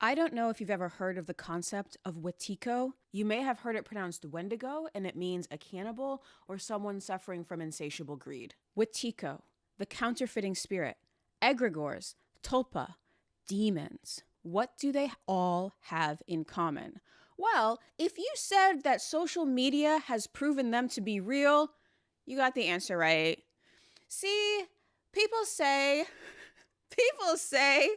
I don't know if you've ever heard of the concept of Wetiko. You may have heard it pronounced Wendigo, and it means a cannibal or someone suffering from insatiable greed. Wetiko, the counterfeiting spirit, egregores, tulpa, demons. What do they all have in common? Well, if you said that social media has proven them to be real, you got the answer right. See, people say, people say,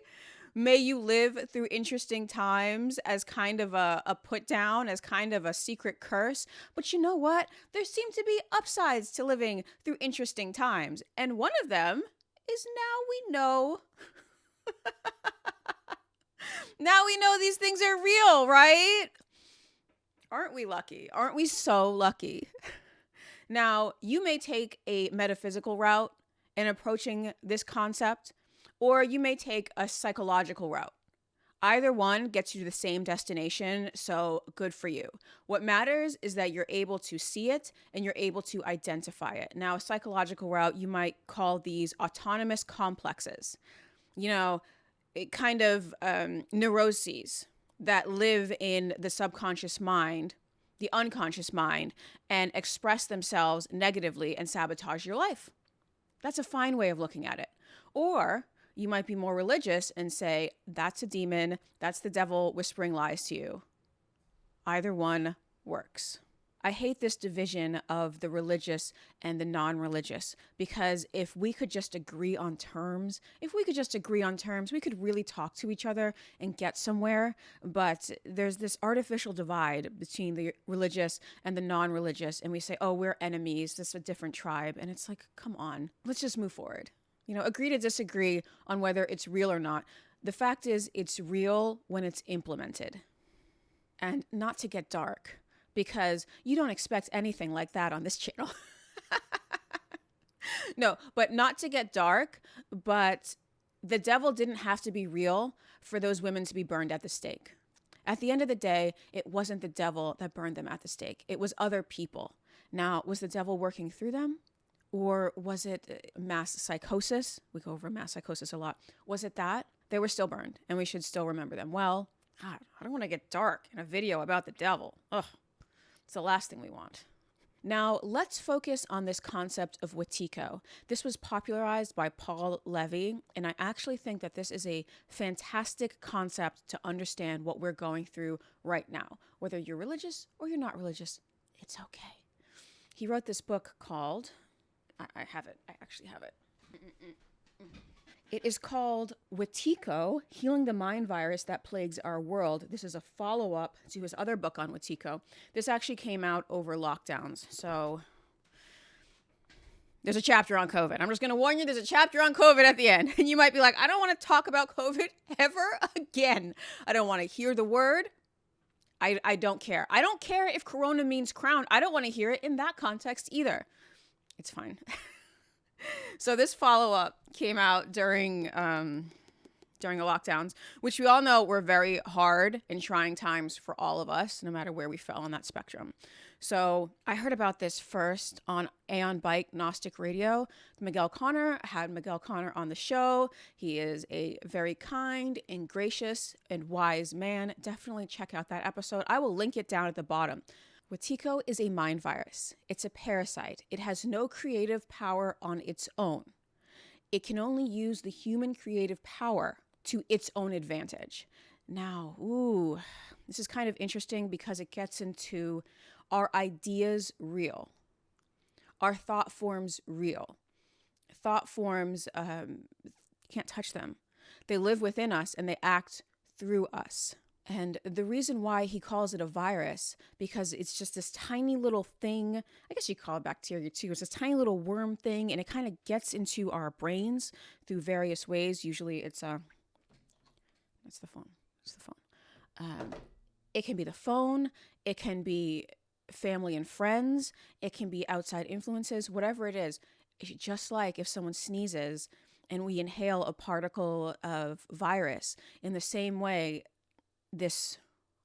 may you live through interesting times as kind of a put down, as kind of a secret curse. But you know what? There seem to be upsides to living through interesting times. And one of them is now we know these things are real, right? Aren't we lucky? Aren't we so lucky? Now, you may take a metaphysical route in approaching this concept, or you may take a psychological route. Either one gets you to the same destination, so good for you. What matters is that you're able to see it and you're able to identify it. Now, a psychological route, you might call these autonomous complexes. You know, kind of neuroses that live in the subconscious mind, the unconscious mind, and express themselves negatively and sabotage your life. That's a fine way of looking at it. Or you might be more religious and say, that's a demon, that's the devil whispering lies to you. Either one works. I hate this division of the religious and the non-religious, because if we could just agree on terms, we could really talk to each other and get somewhere. But there's this artificial divide between the religious and the non-religious, and we say, oh, we're enemies, this is a different tribe. And it's like, come on, let's just move forward. Agree to disagree on whether it's real or not. The fact is, it's real when it's implemented. And not to get dark, because you don't expect anything like that on this channel. No, but not to get dark, but the devil didn't have to be real for those women to be burned at the stake. At the end of the day, it wasn't the devil that burned them at the stake. It was other people. Now, was the devil working through them? Or was it mass psychosis? We go over mass psychosis a lot. Was it that? They were still burned, and we should still remember them. Well, God, I don't want to get dark in a video about the devil. Ugh. It's the last thing we want. Now, let's focus on this concept of Wetiko. This was popularized by Paul Levy, and I actually think that this is a fantastic concept to understand what we're going through right now. Whether you're religious or you're not religious, it's okay. He wrote this book called, I have it. I actually have it. It is called Wetiko, Healing the Mind Virus That Plagues Our World. This is a follow-up to his other book on Wetiko. This actually came out over lockdowns. So there's a chapter on COVID. I'm just going to warn you, there's a chapter on COVID at the end. And you might be like, I don't want to talk about COVID ever again. I don't want to hear the word. I don't care. I don't care if corona means crown. I don't want to hear it in that context either. It's fine. So this follow-up came out during the lockdowns, which we all know were very hard and trying times for all of us, no matter where we fell on that spectrum. So I heard about this first on Aeon Bike Gnostic Radio. Miguel Connor had Miguel Connor on the show. He is a very kind and gracious and wise man. Definitely check out that episode. I will link it down at the bottom. Wetiko is a mind virus. It's a parasite. It has no creative power on its own. It can only use the human creative power to its own advantage. Now, this is kind of interesting because it gets into, are ideas real? Are thought forms real? Thought forms, can't touch them. They live within us and they act through us. And the reason why he calls it a virus, because it's just this tiny little thing, I guess you call it bacteria too, it's this tiny little worm thing, and it kind of gets into our brains through various ways. Usually it's the phone. It can be the phone, it can be family and friends, it can be outside influences, whatever it is. It's just like if someone sneezes and we inhale a particle of virus, in the same way, this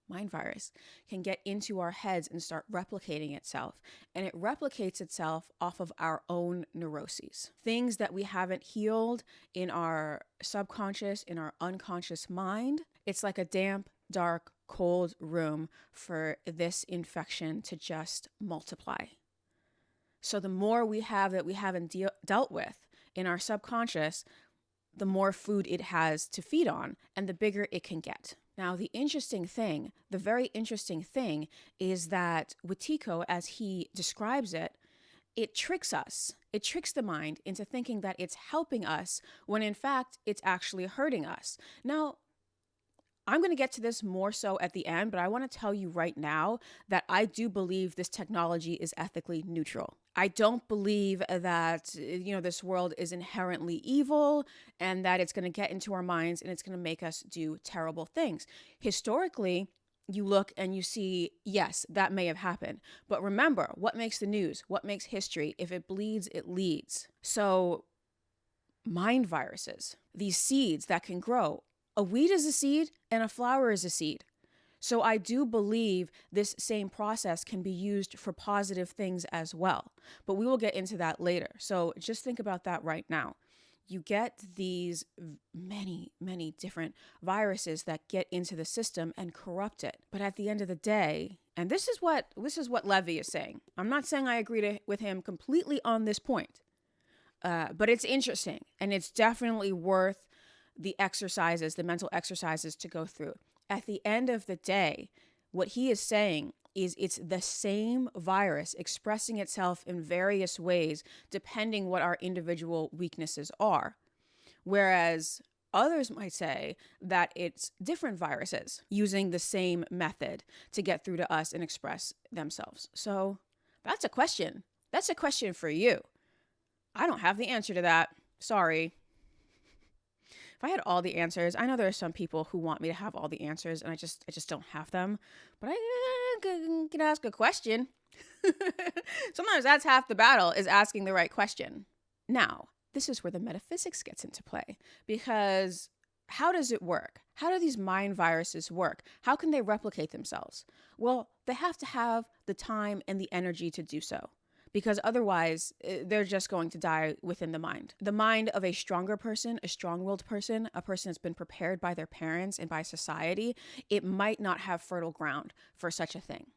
mind virus can get into our heads and start replicating itself. And it replicates itself off of our own neuroses. Things that we haven't healed in our subconscious, in our unconscious mind. It's like a damp, dark, cold room for this infection to just multiply. So the more we have that we haven't dealt with in our subconscious, the more food it has to feed on and the bigger it can get. Now, the very interesting thing is that Wetiko, as he describes it, it tricks us. It tricks the mind into thinking that it's helping us when in fact it's actually hurting us. Now, I'm going to get to this more so at the end, but I want to tell you right now that I do believe this technology is ethically neutral. I don't believe that, this world is inherently evil and that it's going to get into our minds and it's going to make us do terrible things. Historically, you look and you see, yes, that may have happened. But remember, what makes the news? What makes history? If it bleeds, it leads. So mind viruses, these seeds that can grow. A weed is a seed and a flower is a seed. So I do believe this same process can be used for positive things as well. But we will get into that later. So just think about that right now. You get these many, many different viruses that get into the system and corrupt it. But at the end of the day, and this is what Levy is saying. I'm not saying I agree with him completely on this point, but it's interesting and it's definitely worth the exercises, the mental exercises to go through. At the end of the day, what he is saying is it's the same virus expressing itself in various ways depending what our individual weaknesses are. Whereas others might say that it's different viruses using the same method to get through to us and express themselves. So that's a question. That's a question for you. I don't have the answer to that. Sorry. If I had all the answers, I know there are some people who want me to have all the answers and I just don't have them, but I can ask a question. Sometimes that's half the battle, is asking the right question. Now, this is where the metaphysics gets into play, because how does it work? How do these mind viruses work? How can they replicate themselves? Well, they have to have the time and the energy to do so, because otherwise they're just going to die within the mind. The mind of a stronger person, a strong-willed person, a person that's been prepared by their parents and by society, it might not have fertile ground for such a thing.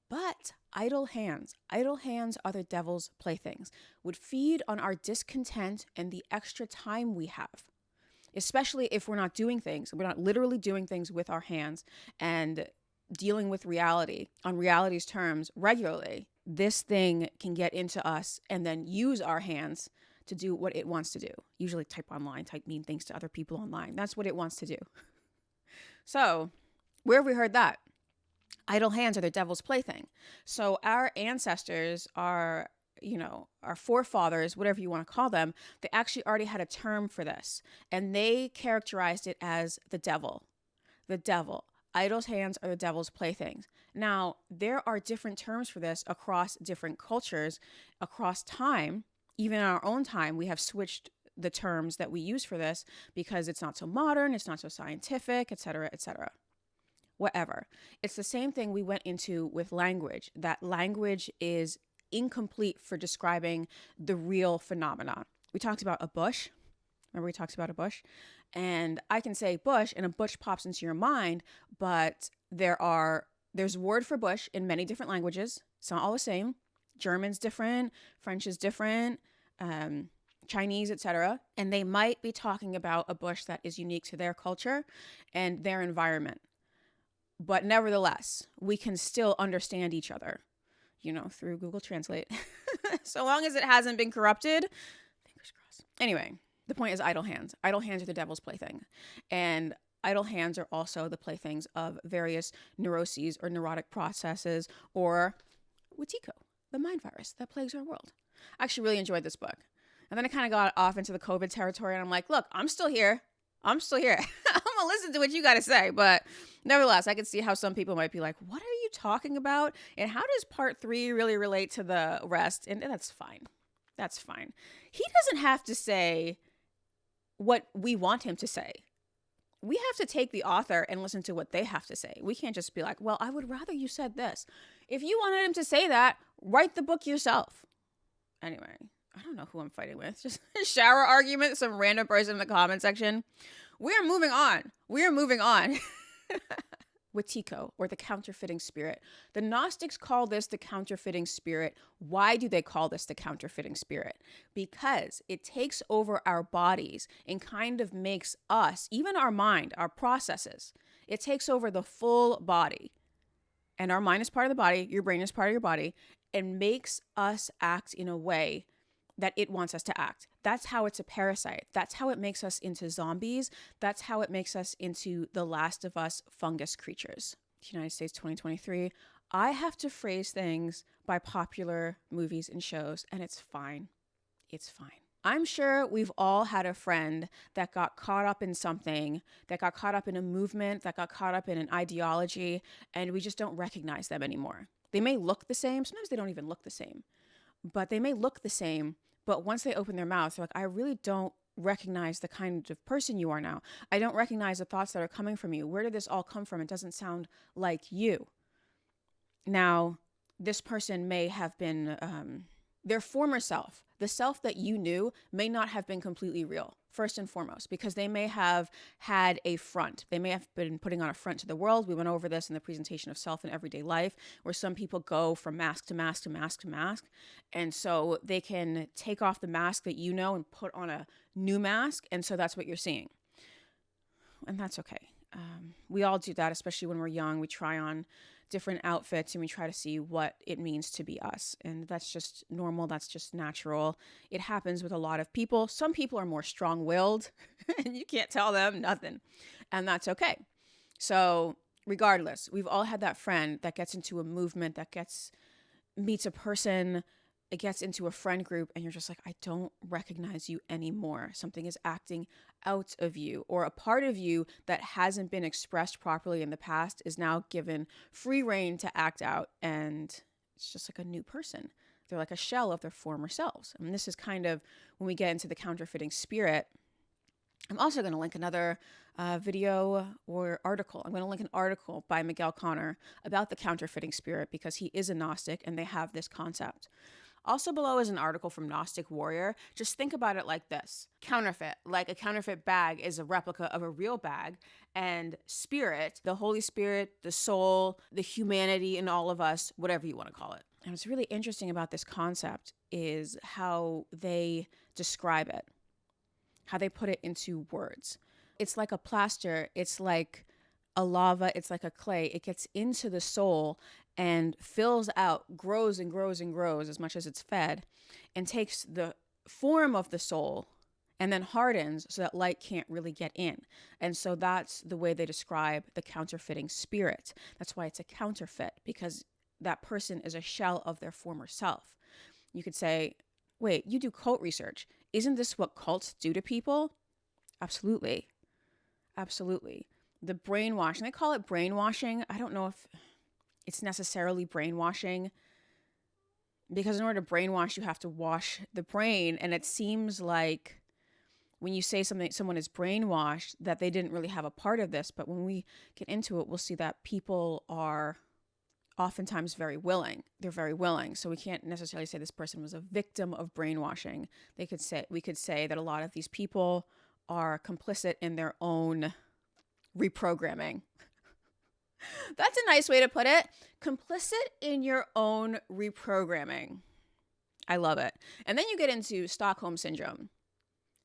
But idle hands are the devil's playthings, would feed on our discontent and the extra time we have, especially if we're not literally doing things with our hands and dealing with reality on reality's terms regularly. This thing can get into us and then use our hands to do what it wants to do. Usually type mean things to other people online. That's what it wants to do. So where have we heard that? Idle hands are the devil's plaything. So our ancestors, our forefathers, whatever you want to call them, they actually already had a term for this. And they characterized it as the devil. The devil. Idle hands are the devil's playthings. Now, there are different terms for this across different cultures, across time. Even in our own time, we have switched the terms that we use for this because it's not so modern, it's not so scientific, etc., etc. Whatever. It's the same thing we went into with language, that language is incomplete for describing the real phenomena. We talked about a bush. Remember we talked about a bush? And I can say bush and a bush pops into your mind, but there's word for bush in many different languages. It's not all the same. German's different, French is different, Chinese, etc. And they might be talking about a bush that is unique to their culture and their environment. But nevertheless, we can still understand each other, through Google Translate. So long as it hasn't been corrupted, fingers crossed. Anyway, the point is idle hands. Idle hands are the devil's plaything. And idle hands are also the playthings of various neuroses or neurotic processes, or Wetiko, the mind virus that plagues our world. I actually really enjoyed this book. And then I kind of got off into the COVID territory and I'm like, look, I'm still here. I'm going to listen to what you got to say. But nevertheless, I could see how some people might be like, what are you talking about? And how does part 3 really relate to the rest? And that's fine. That's fine. He doesn't have to say what we want him to say. We have to take the author and listen to what they have to say. We can't just be like, well, I would rather you said this. If you wanted him to say that, write the book yourself. Anyway, I don't know who I'm fighting with. Just a shower argument, some random person in the comment section. We're moving on. Wetiko, or the counterfeiting spirit. The Gnostics call this the counterfeiting spirit. Why do they call this the counterfeiting spirit? Because it takes over our bodies and kind of makes us, even our mind, our processes, it takes over the full body. And our mind is part of the body, your brain is part of your body, and makes us act in a way that it wants us to act. That's how it's a parasite. That's how it makes us into zombies. That's how it makes us into the Last of Us fungus creatures. United States 2023. I have to phrase things by popular movies and shows, and it's fine. It's fine. I'm sure we've all had a friend that got caught up in something, that got caught up in a movement, that got caught up in an ideology, and we just don't recognize them anymore. They may look the same. Sometimes they don't even look the same, but they may look the same. But once they open their mouth, they're like, I really don't recognize the kind of person you are now. I don't recognize the thoughts that are coming from you. Where did this all come from? It doesn't sound like you. Now, this person may have been their former self. The self that you knew may not have been completely real, first and foremost, because they may have had a front. They may have been putting on a front to the world. We went over this in the presentation of self in everyday life, where some people go from mask to mask to mask to mask. And so they can take off the mask that you know and put on a new mask. And so that's what you're seeing. And that's okay. We all do that, especially when we're young. We try on different outfits and we try to see what it means to be us. And that's just normal. That's just natural. It happens with a lot of people. Some people are more strong-willed and you can't tell them nothing. And that's okay. So regardless, we've all had that friend that gets into a movement, that meets a person, it gets into a friend group, and you're just like, I don't recognize you anymore. Something is acting out of you, or a part of you that hasn't been expressed properly in the past is now given free rein to act out, and it's just like a new person. They're like a shell of their former selves. And this is kind of when we get into the counterfeiting spirit. I'm also going to link another video or article. I'm going to link an article by Miguel Conner about the counterfeiting spirit, because he is a Gnostic and they have this concept. Also below is an article from Gnostic Warrior. Just think about it like this. Counterfeit, like a counterfeit bag is a replica of a real bag, and spirit, the Holy Spirit, the soul, the humanity in all of us, whatever you want to call it. And what's really interesting about this concept is how they describe it, how they put it into words. It's like a plaster. It's like a lava. It's like a clay. It gets into the soul and fills out, grows and grows and grows as much as it's fed, and takes the form of the soul and then hardens so that light can't really get in. And so that's the way they describe the counterfeiting spirit. That's why it's a counterfeit, because that person is a shell of their former self. You could say, wait, you do cult research. Isn't this what cults do to people? Absolutely. Absolutely. The brainwashing, they call it brainwashing. I don't know if it's necessarily brainwashing, because in order to brainwash, you have to wash the brain. And it seems like when you say someone is brainwashed, that they didn't really have a part of this. But when we get into it, we'll see that people are oftentimes very willing. They're very willing. So we can't necessarily say this person was a victim of brainwashing. We could say that a lot of these people are complicit in their own reprogramming. That's a nice way to put it. Complicit in your own reprogramming. I love it. And then you get into Stockholm Syndrome.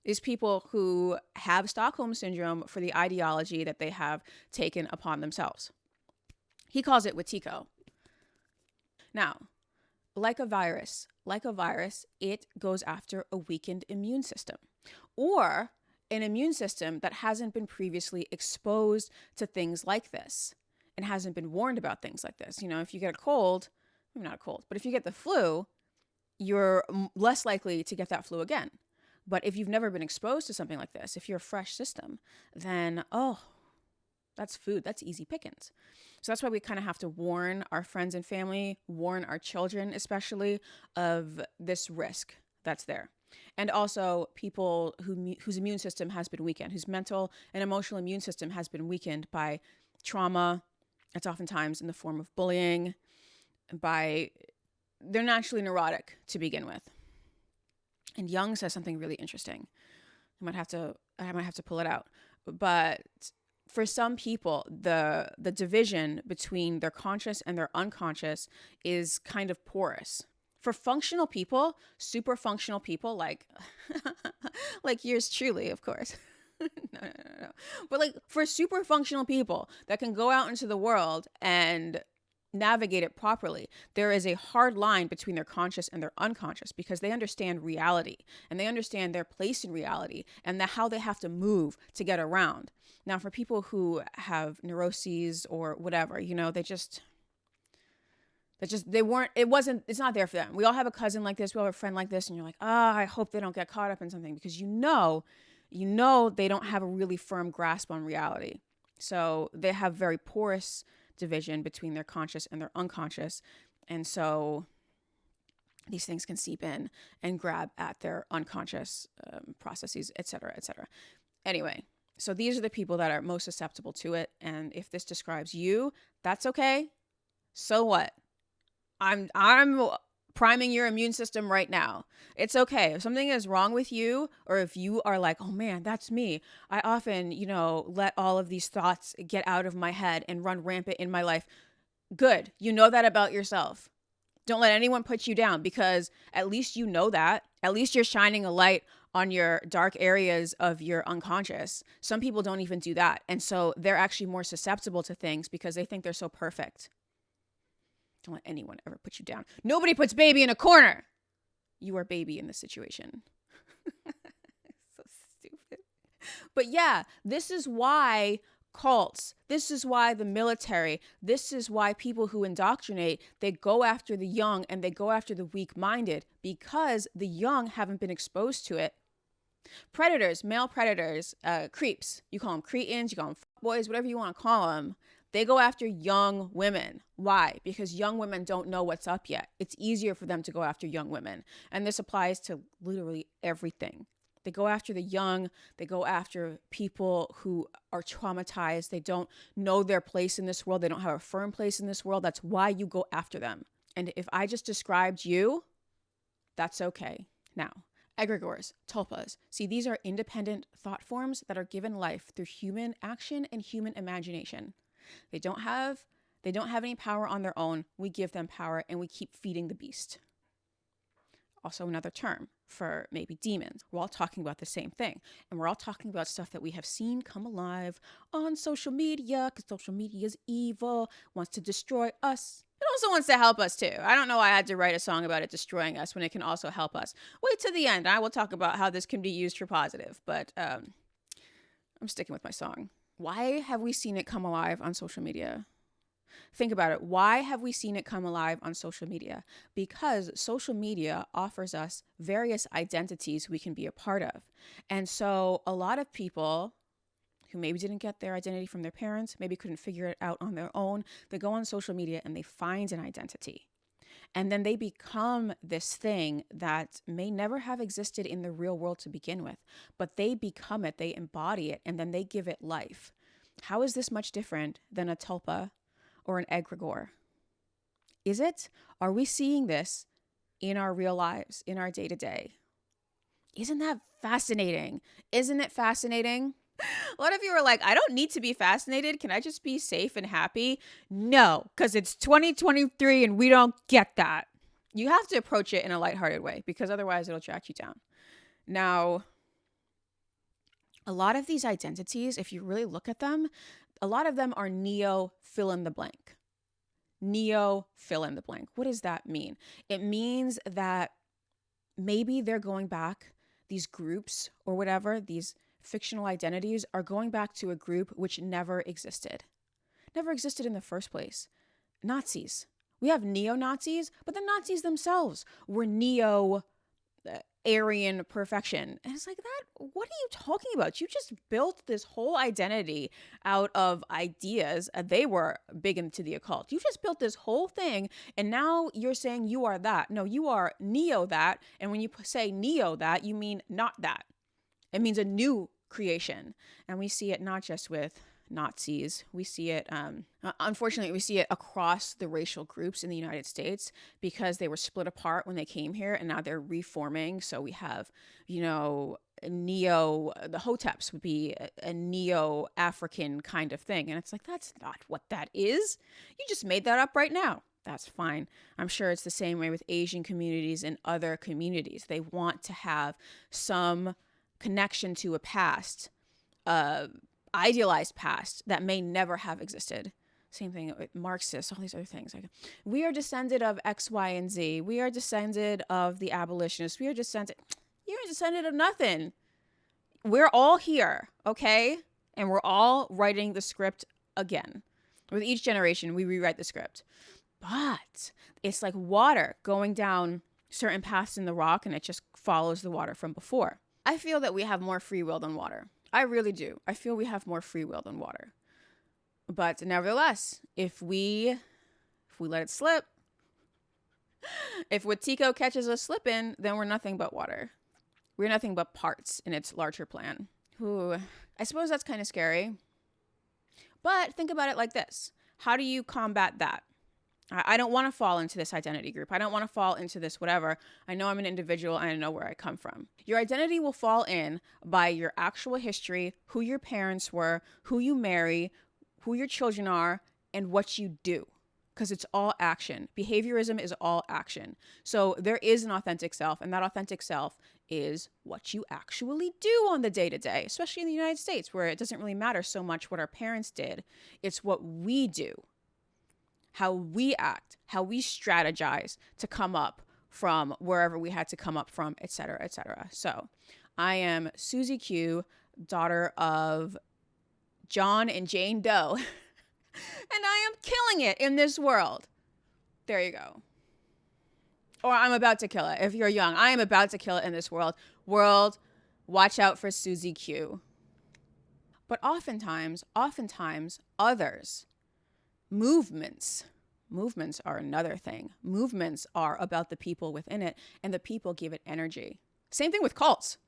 These people who have Stockholm Syndrome for the ideology that they have taken upon themselves. He calls it Wetiko. Now, like a virus, it goes after a weakened immune system, or an immune system that hasn't been previously exposed to things like this and hasn't been warned about things like this. You know, if you get a cold, maybe not a cold, but if you get the flu, you're less likely to get that flu again. But if you've never been exposed to something like this, if you're a fresh system, then, that's food. That's easy pickings. So that's why we kind of have to warn our friends and family, warn our children especially, of this risk that's there. And also people whose immune system has been weakened, whose mental and emotional immune system has been weakened by trauma. It's oftentimes in the form of bullying. They're naturally neurotic to begin with. And Jung says something really interesting. I might have to pull it out. But for some people, the division between their conscious and their unconscious is kind of porous. For functional people, super functional people, like like yours truly, of course. No. But like for super functional people that can go out into the world and navigate it properly, there is a hard line between their conscious and their unconscious, because they understand reality and they understand their place in reality and how they have to move to get around. Now, for people who have neuroses or whatever, it's not there for them. We all have a cousin like this. We all have a friend like this. And you're like, I hope they don't get caught up in something, because they don't have a really firm grasp on reality. So they have very porous division between their conscious and their unconscious. And so these things can seep in and grab at their unconscious processes, et cetera, et cetera. Anyway, so these are the people that are most susceptible to it. And if this describes you, that's okay. So what? I'm priming your immune system right now. It's okay. If something is wrong with you, or if you are like, oh man, that's me, I often, let all of these thoughts get out of my head and run rampant in my life. Good. You know that about yourself. Don't let anyone put you down, because at least you know that. At least you're shining a light on your dark areas of your unconscious. Some people don't even do that. And so they're actually more susceptible to things because they think they're so perfect. Don't let anyone ever put you down. Nobody puts baby in a corner. You are baby in this situation. So stupid. But yeah, this is why cults, this is why the military, this is why people who indoctrinate, they go after the young and they go after the weak-minded, because the young haven't been exposed to it. Predators, male predators, creeps, you call them cretins, you call them fuckboys, whatever you want to call them. They go after young women. Why? Because young women don't know what's up yet. It's easier for them to go after young women. And this applies to literally everything. They go after the young. They go after people who are traumatized. They don't know their place in this world. They don't have a firm place in this world. That's why you go after them. And if I just described you, that's okay. Now, egregores, tulpas. See, these are independent thought forms that are given life through human action and human imagination. They don't have any power on their own. We give them power and we keep feeding the beast. Also another term for maybe demons. We're all talking about the same thing. And we're all talking about stuff that we have seen come alive on social media, because social media is evil, wants to destroy us. It also wants to help us too. I don't know why I had to write a song about it destroying us when it can also help us. Wait to the end. I will talk about how this can be used for positive. But I'm sticking with my song. Why have we seen it come alive on social media? Think about it. Why have we seen it come alive on social media? Because social media offers us various identities we can be a part of. And so a lot of people who maybe didn't get their identity from their parents, maybe couldn't figure it out on their own, they go on social media and they find an identity. And then they become this thing that may never have existed in the real world to begin with, but they become it, they embody it, and then they give it life. How is this much different than a tulpa or an egregore? Is it? Are we seeing this in our real lives, in our day-to-day? Isn't that fascinating? Isn't it fascinating? A lot of you are like, I don't need to be fascinated. Can I just be safe and happy? No, because it's 2023 and we don't get that. You have to approach it in a lighthearted way, because otherwise it'll track you down. Now, a lot of these identities, if you really look at them, a lot of them are neo fill in the blank. Neo fill in the blank. What does that mean? It means that maybe they're going back, these groups or whatever, these fictional identities are going back to a group which never existed in the first place. Nazis. We have neo-Nazis, but the Nazis themselves were neo-Aryan perfection. And it's like, what are you talking about? You just built this whole identity out of ideas. They were big into the occult. You just built this whole thing, and now you're saying you are that. No, you are neo that. And when you say neo that, you mean not that. It means a new creation. And we see it not just with Nazis. We see it, unfortunately, we see it across the racial groups in the United States, because they were split apart when they came here and now they're reforming. So we have, the Hoteps would be a neo-African kind of thing. And it's like, that's not what that is. You just made that up right now. That's fine. I'm sure it's the same way with Asian communities and other communities. They want to have some connection to a past, idealized past that may never have existed. Same thing with Marxists, all these other things. Like, we are descended of X, Y, and Z. We are descended of the abolitionists. You're descended of nothing. We're all here, okay? And we're all writing the script again. With each generation, we rewrite the script. But it's like water going down certain paths in the rock, and it just follows the water from before. I feel that we have more free will than water. I really do. I feel we have more free will than water. But nevertheless, if we let it slip, if Wetiko catches us slipping, then we're nothing but water. We're nothing but parts in its larger plan. Ooh, I suppose that's kind of scary. But think about it like this. How do you combat that? I don't want to fall into this identity group. I don't want to fall into this whatever. I know I'm an individual and I know where I come from. Your identity will fall in by your actual history, who your parents were, who you marry, who your children are, and what you do. Because it's all action. Behaviorism is all action. So there is an authentic self, and that authentic self is what you actually do on the day-to-day, especially in the United States, where it doesn't really matter so much what our parents did. It's what we do, how we act, how we strategize to come up from wherever we had to come up from, et cetera, et cetera. So I am Susie Q, daughter of John and Jane Doe. And I am killing it in this world. There you go. Or I'm about to kill it. If you're young, I am about to kill it in this world. World, watch out for Susie Q. But oftentimes, others, movements are another thing. Movements are about the people within it, and the people give it energy. Same thing with cults.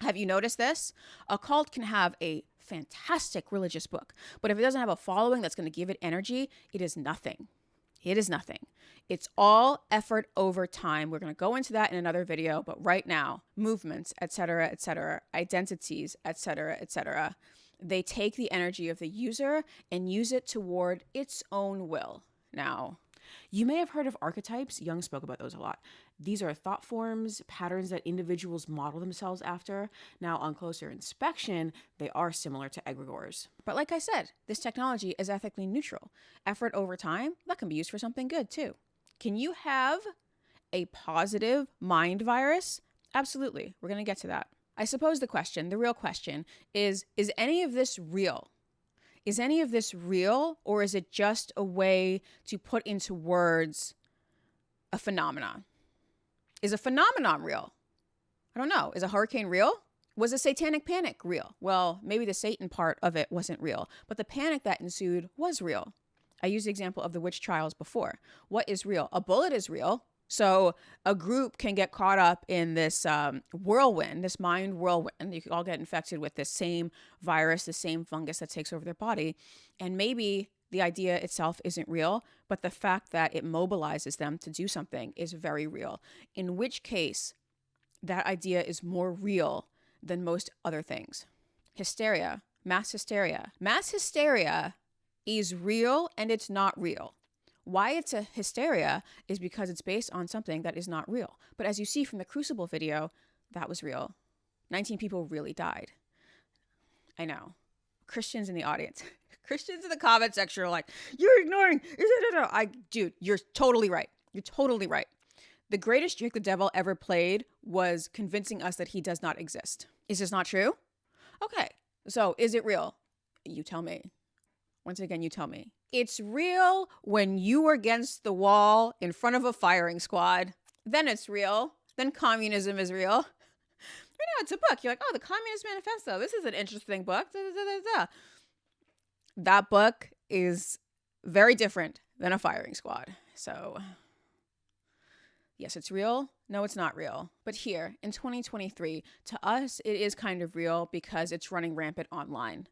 Have you noticed this? A cult can have a fantastic religious book, but if it doesn't have a following that's going to give it energy, it is nothing. It is nothing. It's all effort over time. We're going to go into that in another video, but right now, movements, etc., identities, etc., they take the energy of the user and use it toward its own will. Now, you may have heard of archetypes. Jung spoke about those a lot. These are thought forms, patterns that individuals model themselves after. Now, on closer inspection, they are similar to egregores. But like I said, this technology is ethically neutral. Effort over time, that can be used for something good too. Can you have a positive mind virus? Absolutely. We're going to get to that. I suppose the real question is any of this real? Is any of this real, or is it just a way to put into words a phenomenon? Is a phenomenon real? I don't know. Is a hurricane real? Was a satanic panic real? Well, maybe the Satan part of it wasn't real, but the panic that ensued was real. I used the example of the witch trials before. What is real? A bullet is real. So a group can get caught up in this whirlwind, this mind whirlwind. You can all get infected with this same virus, the same fungus that takes over their body. And maybe the idea itself isn't real, but the fact that it mobilizes them to do something is very real. In which case, that idea is more real than most other things. Hysteria, mass hysteria. Mass hysteria is real and it's not real. Why it's a hysteria is because it's based on something that is not real. But as you see from the Crucible video, that was real. 19 people really died. I know. Christians in the audience. Christians in the comment section are like, you're ignoring. Dude, you're totally right. You're totally right. The greatest trick the devil ever played was convincing us that he does not exist. Is this not true? Okay. So is it real? You tell me. Once again, you tell me. It's real when you are against the wall in front of a firing squad. Then it's real. Then communism is real. Right now, it's a book. You're like, oh, the Communist Manifesto. This is an interesting book. That book is very different than a firing squad. So, yes, it's real. No, it's not real. But here, in 2023, to us, it is kind of real because it's running rampant online.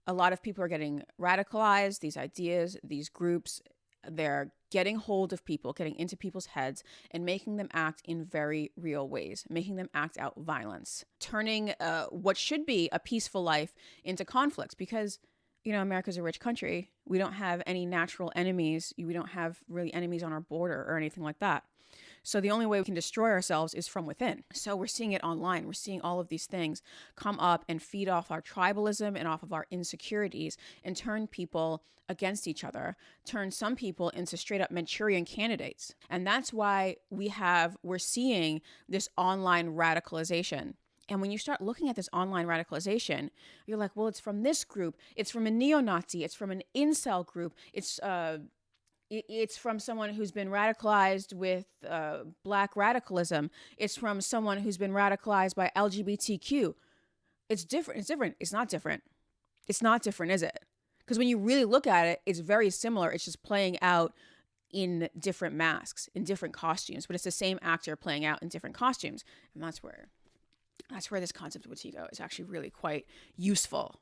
A lot of people are getting radicalized, these ideas, these groups, They're getting hold of people, getting into people's heads and making them act in very real ways, making them act out violence, turning what should be a peaceful life into conflict because, America's a rich country. We don't have any natural enemies. We don't have really enemies on our border or anything like that. So the only way we can destroy ourselves is from within. So we're seeing it online. We're seeing all of these things come up and feed off our tribalism and off of our insecurities and turn people against each other, turn some people into straight up Manchurian candidates. And that's why we're seeing this online radicalization. And when you start looking at this online radicalization, you're like, well, it's from this group. It's from a neo-Nazi. It's from an incel group. It's from someone who's been radicalized with Black radicalism. It's from someone who's been radicalized by LGBTQ. It's different. It's different. It's not different. It's not different, is it? Because when you really look at it, it's very similar. It's just playing out in different masks, in different costumes, but it's the same actor playing out in different costumes. And that's where this concept of Wetiko is actually really quite useful.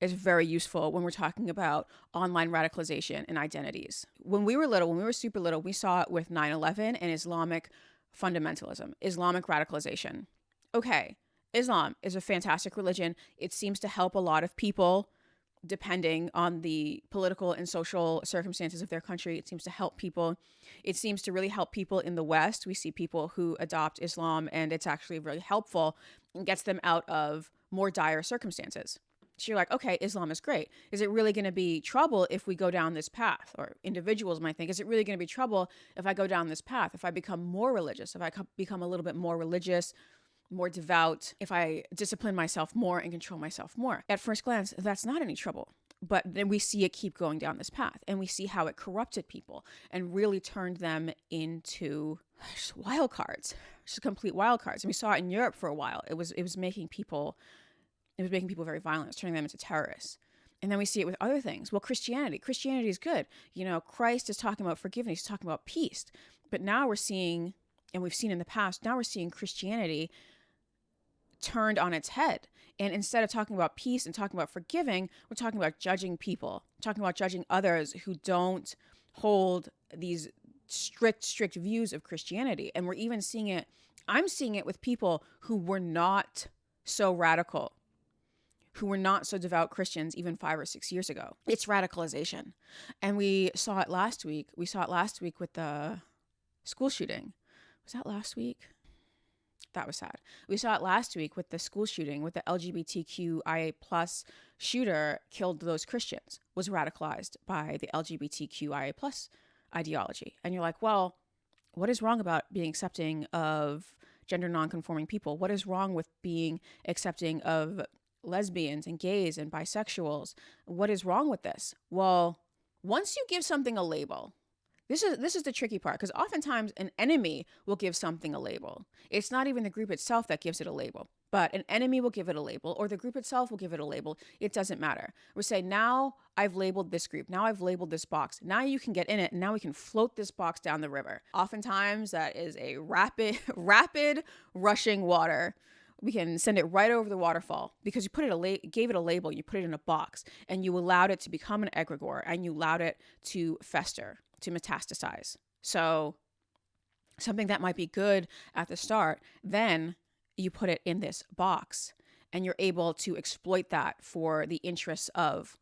It's very useful when we're talking about online radicalization and identities. When we were super little, we saw it with 9/11 and Islamic fundamentalism, Islamic radicalization. Okay, Islam is a fantastic religion. It seems to help a lot of people depending on the political and social circumstances of their country. It seems to help people. It seems to really help people in the West. We see people who adopt Islam and it's actually really helpful and gets them out of more dire circumstances. So you're like, okay, Islam is great. Is it really going to be trouble if we go down this path? Or individuals might think, is it really going to be trouble if I go down this path? If I become more religious, if I become a little bit more religious, more devout, if I discipline myself more and control myself more? At first glance, that's not any trouble. But then we see it keep going down this path and we see how it corrupted people and really turned them into just wild cards, just complete wild cards. And we saw it in Europe for a while. It was making people very violent. It's turning them into terrorists. And then we see it with other things. Well, Christianity is good. Christ is talking about forgiveness. He's talking about peace. But now we're seeing, and we've seen in the past, now we're seeing Christianity turned on its head. And instead of talking about peace and talking about forgiving, we're talking about judging people, talking about judging others who don't hold these strict views of Christianity. And we're even seeing it, I'm seeing it with people who were not so radical, who were not so devout Christians even 5 or 6 years ago. It's radicalization. And we saw it last week. We saw it last week with the school shooting. Was that last week? That was sad. We saw it last week with the school shooting, with the LGBTQIA plus shooter killed those Christians, was radicalized by the LGBTQIA plus ideology. And you're like, well, what is wrong about being accepting of gender nonconforming people? What is wrong with being accepting of lesbians and gays and bisexuals? What is wrong with this? Well, once you give something a label, this is the tricky part, because oftentimes an enemy will give something a label. It's not even the group itself that gives it a label, but an enemy will give it a label, or the group itself will give it a label. It doesn't matter. We say, now I've labeled this group. Now I've labeled this box. Now you can get in it, and now we can float this box down the river. Oftentimes that is a rapid rushing water. We can send it right over the waterfall because you gave it a label, you put it in a box, and you allowed it to become an egregore, and you allowed it to fester, to metastasize. So something that might be good at the start, then you put it in this box and you're able to exploit that for the interests of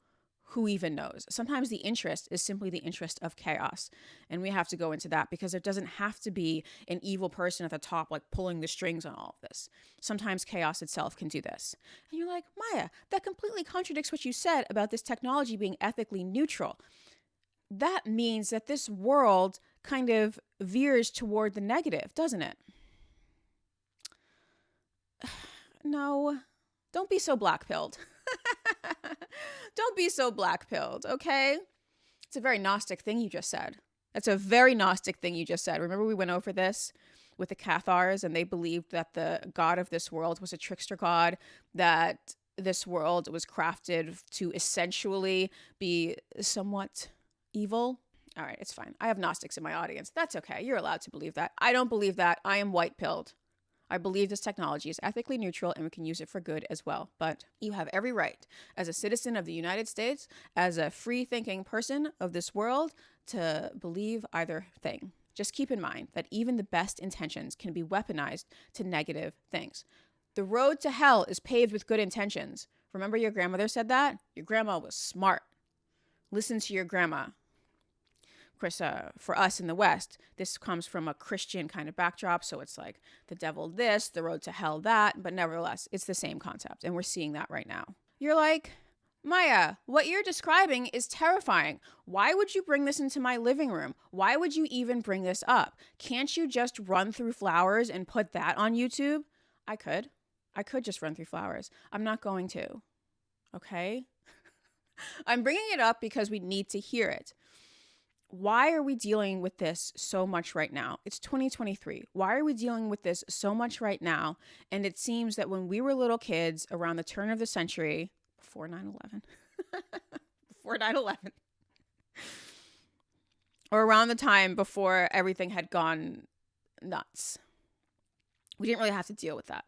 who even knows. Sometimes the interest is simply the interest of chaos. And we have to go into that because there doesn't have to be an evil person at the top, like pulling the strings on all of this. Sometimes chaos itself can do this. And you're like, Maya, that completely contradicts what you said about this technology being ethically neutral. That means that this world kind of veers toward the negative, doesn't it? No, don't be so black-pilled. Don't be so black-pilled, okay? It's a very Gnostic thing you just said. That's a very Gnostic thing you just said. Remember we went over this with the Cathars, and they believed that the god of this world was a trickster god, that this world was crafted to essentially be somewhat evil. All right, it's fine. I have Gnostics in my audience. That's okay. You're allowed to believe that. I don't believe that. I am white-pilled. I believe this technology is ethically neutral and we can use it for good as well. But you have every right as a citizen of the United States, as a free thinking person of this world, to believe either thing. Just keep in mind that even the best intentions can be weaponized to negative things. The road to hell is paved with good intentions. Remember your grandmother said that? Your grandma was smart. Listen to your grandma. Of course, for us in the West, this comes from a Christian kind of backdrop. So it's like the devil this, the road to hell that. But nevertheless, it's the same concept. And we're seeing that right now. You're like, Maya, what you're describing is terrifying. Why would you bring this into my living room? Why would you even bring this up? Can't you just run through flowers and put that on YouTube? I could just run through flowers. I'm not going to. Okay? I'm bringing it up because we need to hear it. Why are we dealing with this so much right now? It's 2023. Why are we dealing with this so much right now? And it seems that when we were little kids around the turn of the century, before 9/11, before 9/11, or around the time before everything had gone nuts, we didn't really have to deal with that.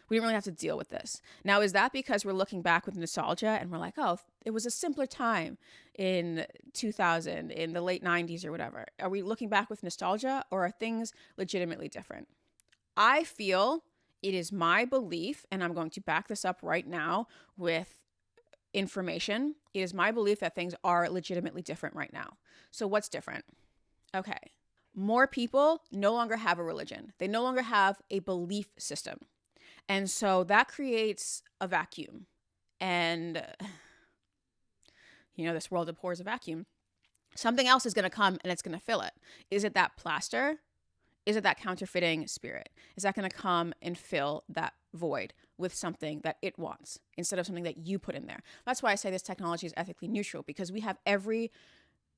We didn't really have to deal with this. Now, is that because we're looking back with nostalgia and we're like, oh, it was a simpler time in 2000, in the late 90s or whatever? Are we looking back with nostalgia, or are things legitimately different? I feel it is my belief, and I'm going to back this up right now with information. It is my belief that things are legitimately different right now. So what's different? Okay. More people no longer have a religion. They no longer have a belief system. And so that creates a vacuum. And, this world abhors a vacuum. Something else is going to come and it's going to fill it. Is it that plaster? Is it that counterfeiting spirit? Is that going to come and fill that void with something that it wants instead of something that you put in there? That's why I say this technology is ethically neutral, because we have every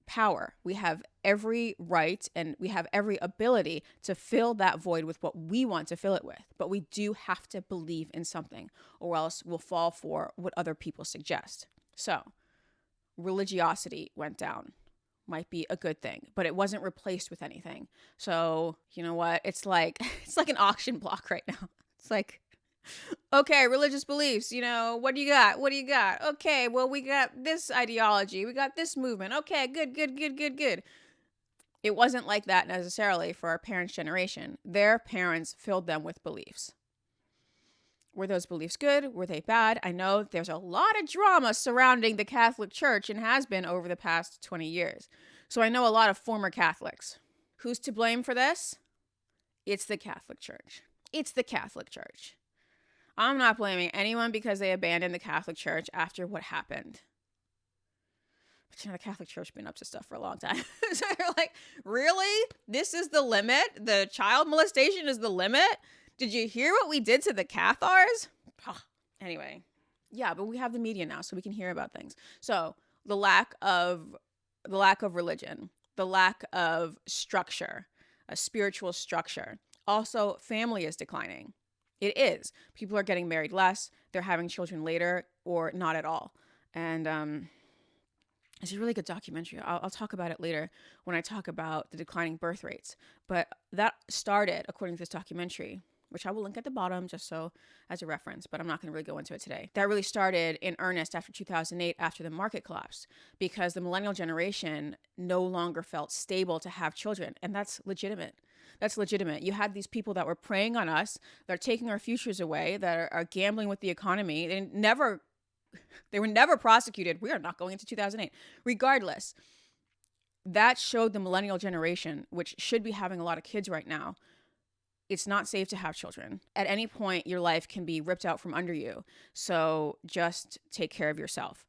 power, we have every right, and we have every ability to fill that void with what we want to fill it with. But we do have to believe in something, or else we'll fall for what other people suggest. So religiosity went down. Might be a good thing, but it wasn't replaced with anything. So you know what? It's like an auction block right now. It's like, okay, religious beliefs, what do you got? What do you got? Okay, well, we got this ideology. We got this movement. Okay, good. It wasn't like that necessarily for our parents' generation. Their parents filled them with beliefs. Were those beliefs good? Were they bad? I know there's a lot of drama surrounding the Catholic Church and has been over the past 20 years. So I know a lot of former Catholics. Who's to blame for this? It's the Catholic Church. It's the Catholic Church. I'm not blaming anyone because they abandoned the Catholic Church after what happened. But the Catholic Church has been up to stuff for a long time. So you're like, really? This is the limit? The child molestation is the limit? Did you hear what we did to the Cathars? Anyway. Yeah, but we have the media now, so we can hear about things. So the lack of religion, the lack of structure, a spiritual structure. Also, family is declining. It is. People are getting married less. They're having children later or not at all. And it's a really good documentary. I'll talk about it later when I talk about the declining birth rates. But that started, according to this documentary, which I will link at the bottom just so as a reference, but I'm not going to really go into it today. That really started in earnest after 2008, after the market collapsed, because the millennial generation no longer felt stable to have children. And that's legitimate. That's legitimate. You had these people that were preying on us, that are taking our futures away, that are gambling with the economy. They were never prosecuted. We are not going into 2008. Regardless, that showed the millennial generation, which should be having a lot of kids right now, it's not safe to have children. At any point, your life can be ripped out from under you. So just take care of yourself.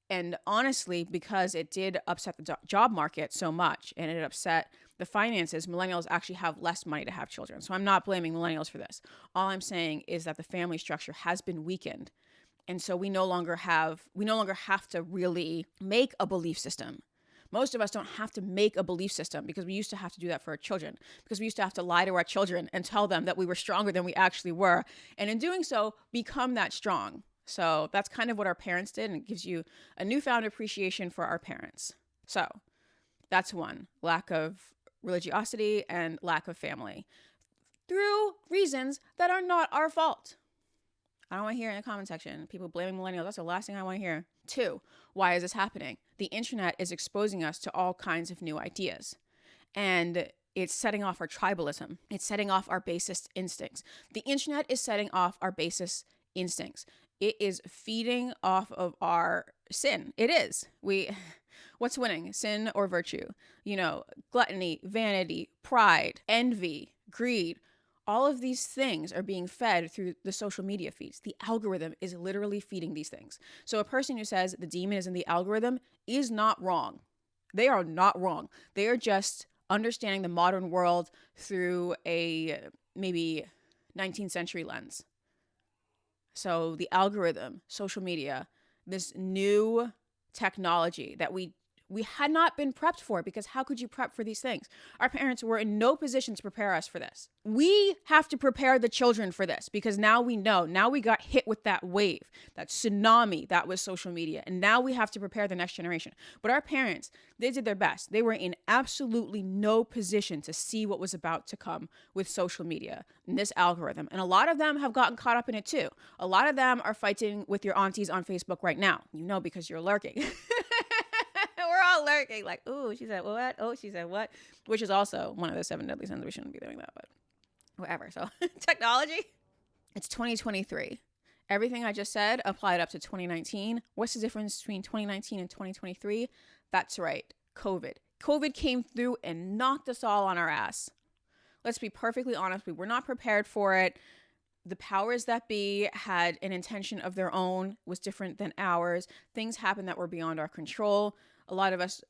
And honestly, because it did upset the job market so much and it upset the finances, millennials actually have less money to have children. So I'm not blaming millennials for this. All I'm saying is that the family structure has been weakened. And so we no longer have to really make a belief system. Most of us don't have to make a belief system because we used to have to do that for our children, because we used to have to lie to our children and tell them that we were stronger than we actually were. And in doing so, become that strong. So that's kind of what our parents did, and it gives you a newfound appreciation for our parents. So that's one, lack of religiosity and lack of family. through reasons that are not our fault. I don't want to hear in the comment section people blaming millennials. That's the last thing I want to hear. 2, why is this happening? The internet is exposing us to all kinds of new ideas. And it's setting off our tribalism. It's setting off our basest instincts. The internet is setting off our basest instincts. It is feeding off of our sin. It is. What's winning? Sin or virtue? Gluttony, vanity, pride, envy, greed. All of these things are being fed through the social media feeds. The algorithm is literally feeding these things. So a person who says the demon is in the algorithm is not wrong. They are not wrong. They are just understanding the modern world through a maybe 19th century lens. So the algorithm, social media, this new technology that we had not been prepped for, because how could you prep for these things? Our parents were in no position to prepare us for this. We have to prepare the children for this, because now we know. Now we got hit with that wave, that tsunami that was social media. And now we have to prepare the next generation. But our parents, they did their best. They were in absolutely no position to see what was about to come with social media and this algorithm. And a lot of them have gotten caught up in it too. A lot of them are fighting with your aunties on Facebook right now. Because you're lurking. We're all lurking like, ooh, she said what? Oh, she said what? Which is also one of the 7 deadly sins. We shouldn't be doing that, but whatever. So technology, it's 2023. Everything I just said applied up to 2019. What's the difference between 2019 and 2023? That's right. COVID. COVID came through and knocked us all on our ass. Let's be perfectly honest. We were not prepared for it. The powers that be had an intention of their own, was different than ours. Things happened that were beyond our control. A lot of us,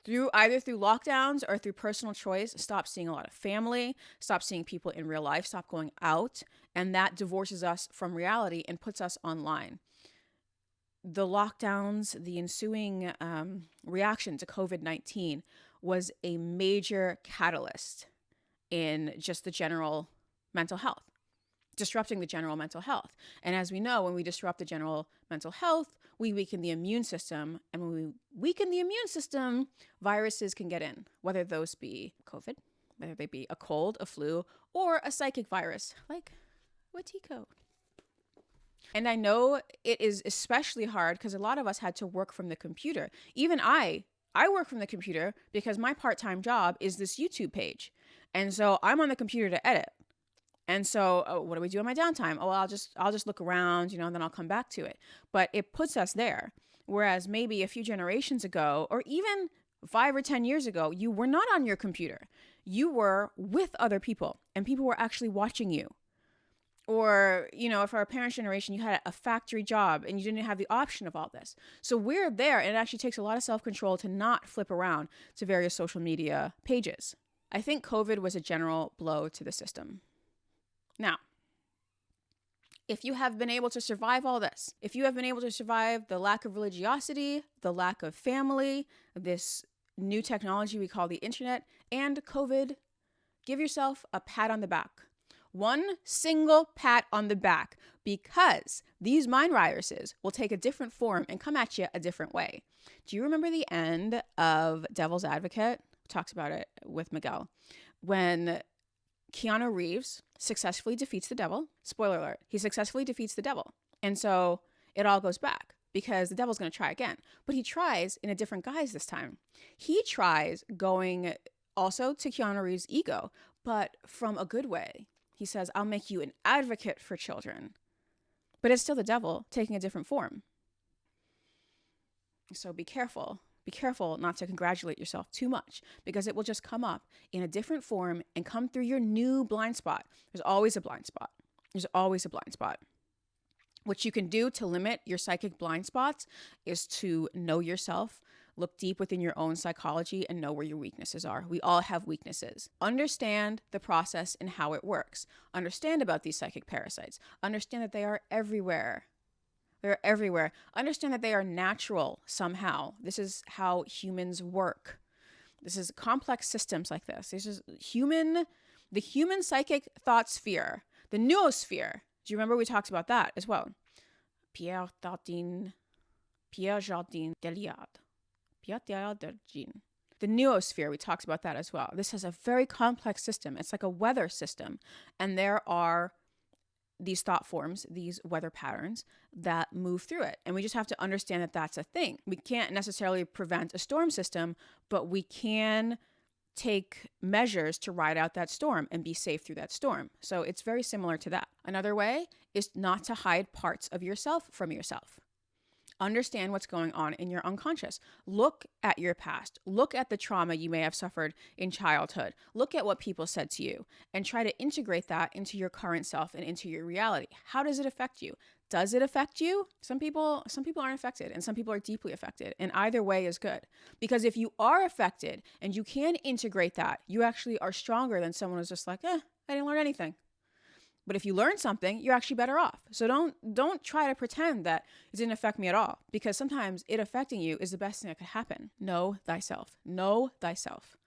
either through lockdowns or through personal choice, stopped seeing a lot of family, stopped seeing people in real life, stopped going out, and that divorces us from reality and puts us online. The lockdowns, the ensuing reaction to COVID-19 was a major catalyst in just the general mental health. Disrupting the general mental health. And as we know, when we disrupt the general mental health, we weaken the immune system. And when we weaken the immune system, viruses can get in, whether those be COVID, whether they be a cold, a flu, or a psychic virus like Wetiko. And I know it is especially hard because a lot of us had to work from the computer. Even I work from the computer because my part-time job is this YouTube page. And so I'm on the computer to edit. And so what do we do in my downtime? I'll just look around, and then I'll come back to it. But it puts us there. Whereas maybe a few generations ago, or even 5 or 10 years ago, you were not on your computer. You were with other people, and people were actually watching you. Or, for our parents' generation, you had a factory job and you didn't have the option of all this. So we're there, and it actually takes a lot of self-control to not flip around to various social media pages. I think COVID was a general blow to the system. Now, if you have been able to survive all this, if you have been able to survive the lack of religiosity, the lack of family, this new technology we call the internet, and COVID, give yourself a pat on the back. One single pat on the back, because these mind viruses will take a different form and come at you a different way. Do you remember the end of Devil's Advocate? Talks about it with Miguel. When Keanu Reeves successfully defeats the devil. Spoiler alert, he successfully defeats the devil. And so it all goes back because the devil's going to try again. But he tries in a different guise this time. He tries going also to Keanu Reeves' ego, but from a good way. He says, I'll make you an advocate for children. But it's still the devil taking a different form. So be careful. Be careful not to congratulate yourself too much, because it will just come up in a different form and come through your new blind spot. There's always a blind spot. There's always a blind spot. What you can do to limit your psychic blind spots is to know yourself, look deep within your own psychology, and know where your weaknesses are. We all have weaknesses. Understand the process and how it works. Understand about these psychic parasites. Understand that they are everywhere. They're everywhere. Understand that they are natural somehow. This is how humans work. This is complex systems like this. This is the human psychic thought sphere, the noosphere. Do you remember we talked about that as well? Pierre Jardin Deliade. The noosphere, we talked about that as well. This is a very complex system. It's like a weather system. And there are these thought forms, these weather patterns that move through it. And we just have to understand that that's a thing. We can't necessarily prevent a storm system, but we can take measures to ride out that storm and be safe through that storm. So it's very similar to that. Another way is not to hide parts of yourself from yourself. Understand what's going on in your unconscious. Look at your past. Look at the trauma you may have suffered in childhood. Look at what people said to you and try to integrate that into your current self and into your reality. How does it affect you? Does it affect you? Some people aren't affected and some people are deeply affected. And either way is good. Because if you are affected and you can integrate that, you actually are stronger than someone who's just like, I didn't learn anything. But if you learn something, you're actually better off. So don't try to pretend that it didn't affect me at all, because sometimes it affecting you is the best thing that could happen. Know thyself. Know thyself.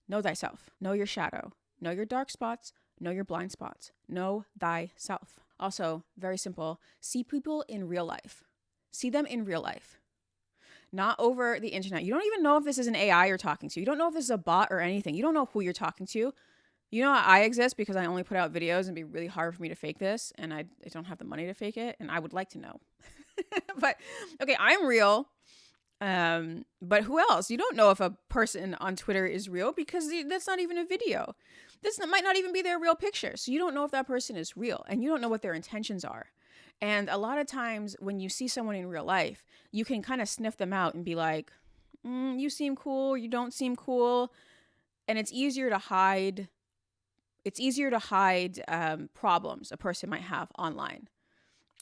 Know thyself. Know your shadow. Know your dark spots. Know your blind spots. Know thyself. Also, very simple, see people in real life. See them in real life. Not over the internet. You don't even know if this is an AI you're talking to. You don't know if this is a bot or anything. You don't know who you're talking to. You know, I exist because I only put out videos and it'd be really hard for me to fake this. And I don't have the money to fake it. And I would like to know. But, okay, I'm real. But who else? You don't know if a person on Twitter is real because that's not even a video. This might not even be their real picture. So you don't know if that person is real. And you don't know what their intentions are. And a lot of times when you see someone in real life, you can kind of sniff them out and be like, you seem cool. You don't seem cool. And it's easier to hide. It's easier to hide problems a person might have online.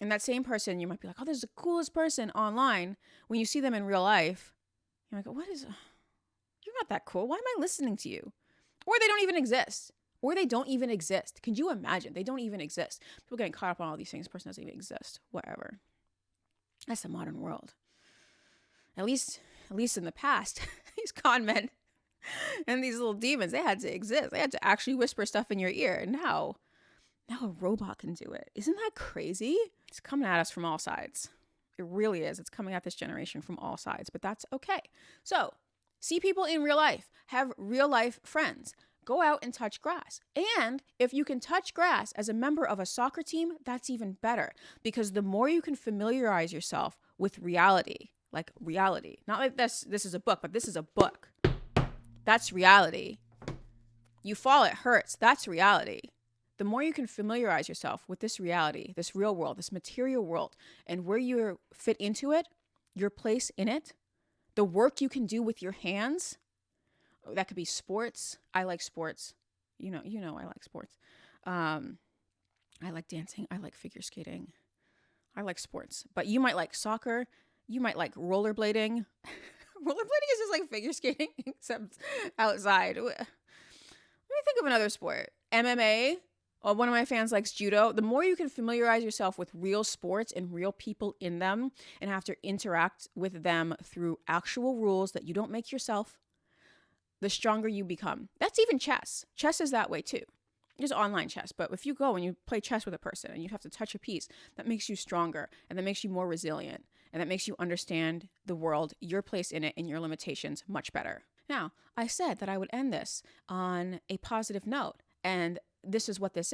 And that same person, you might be like, oh, this is the coolest person online. When you see them in real life, you're like, you're not that cool. Why am I listening to you? Or they don't even exist. Can you imagine? They don't even exist. People getting caught up on all these things. This person doesn't even exist. Whatever. That's the modern world. At least in the past, these con men and these little demons, they had to exist. They had to actually whisper stuff in your ear. And now a robot can do it. Isn't that crazy? It's coming at us from all sides. It really is. It's coming at this generation from all sides, but that's okay. So see people in real life. Have real life friends. Go out and touch grass. And if you can touch grass as a member of a soccer team, that's even better. Because the more you can familiarize yourself with reality, like reality, not like this is a book, but this is a book. That's reality. You fall, it hurts. That's reality. The more you can familiarize yourself with this reality, this real world, this material world, and where you fit into it, your place in it, the work you can do with your hands, that could be sports. I like sports. You know, I like sports. I like dancing. I like figure skating. I like sports. But you might like soccer. You might like rollerblading. Rollerblading is just like figure skating, except outside. Let me think of another sport. MMA. One of my fans likes judo. The more you can familiarize yourself with real sports and real people in them and have to interact with them through actual rules that you don't make yourself, the stronger you become. That's even chess. Chess is that way too. There's online chess, but if you go and you play chess with a person and you have to touch a piece, that makes you stronger and that makes you more resilient and that makes you understand the world, your place in it, and your limitations much better. Now, I said that I would end this on a positive note, and this is what this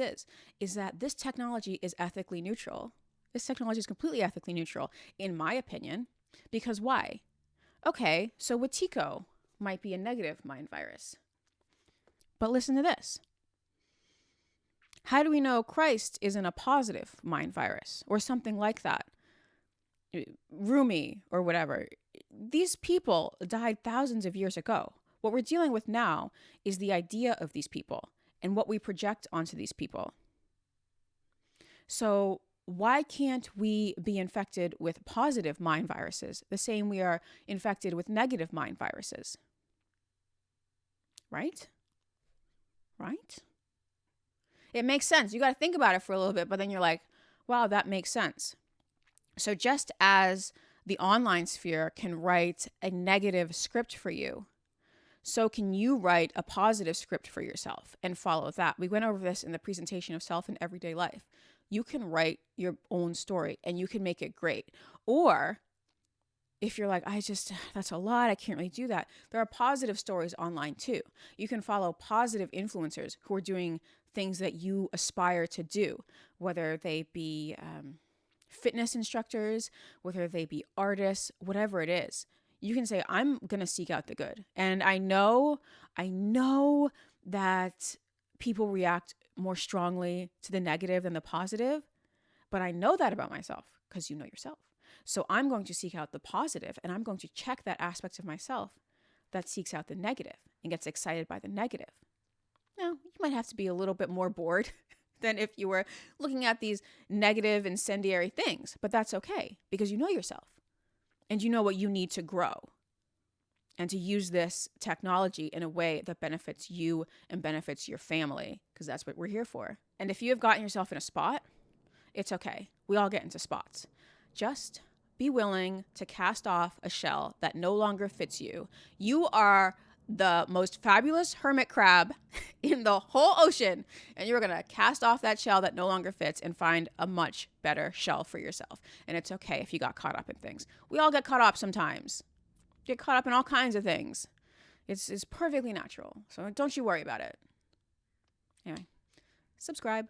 is that this technology is ethically neutral. This technology is completely ethically neutral, in my opinion, because why? Okay, so Wetiko might be a negative mind virus. But listen to this. How do we know Christ isn't a positive mind virus or something like that? Rumi or whatever. These people died thousands of years ago. What we're dealing with now is the idea of these people and what we project onto these people. So why can't we be infected with positive mind viruses the same we are infected with negative mind viruses? Right? Right? It makes sense. You got to think about it for a little bit, but then you're like, wow, that makes sense. So just as the online sphere can write a negative script for you, so can you write a positive script for yourself and follow that. We went over this in the presentation of Self in Everyday Life. You can write your own story and you can make it great. Or if you're like, that's a lot, I can't really do that, there are positive stories online too. You can follow positive influencers who are doing things that you aspire to do, whether they be fitness instructors, whether they be artists, whatever it is. You can say, I'm going to seek out the good. And I know that people react more strongly to the negative than the positive, but I know that about myself because you know yourself. So I'm going to seek out the positive, and I'm going to check that aspect of myself that seeks out the negative and gets excited by the negative. Now, you might have to be a little bit more bored than if you were looking at these negative, incendiary things, but that's okay because you know yourself and you know what you need to grow and to use this technology in a way that benefits you and benefits your family, because that's what we're here for. And if you have gotten yourself in a spot, it's okay. We all get into spots. Just be willing to cast off a shell that no longer fits you. You are the most fabulous hermit crab in the whole ocean, and you're going to cast off that shell that no longer fits and find a much better shell for yourself. And it's okay if you got caught up in things. We all get caught up sometimes. Get caught up in all kinds of things. It's perfectly natural. So don't you worry about it. Anyway, subscribe.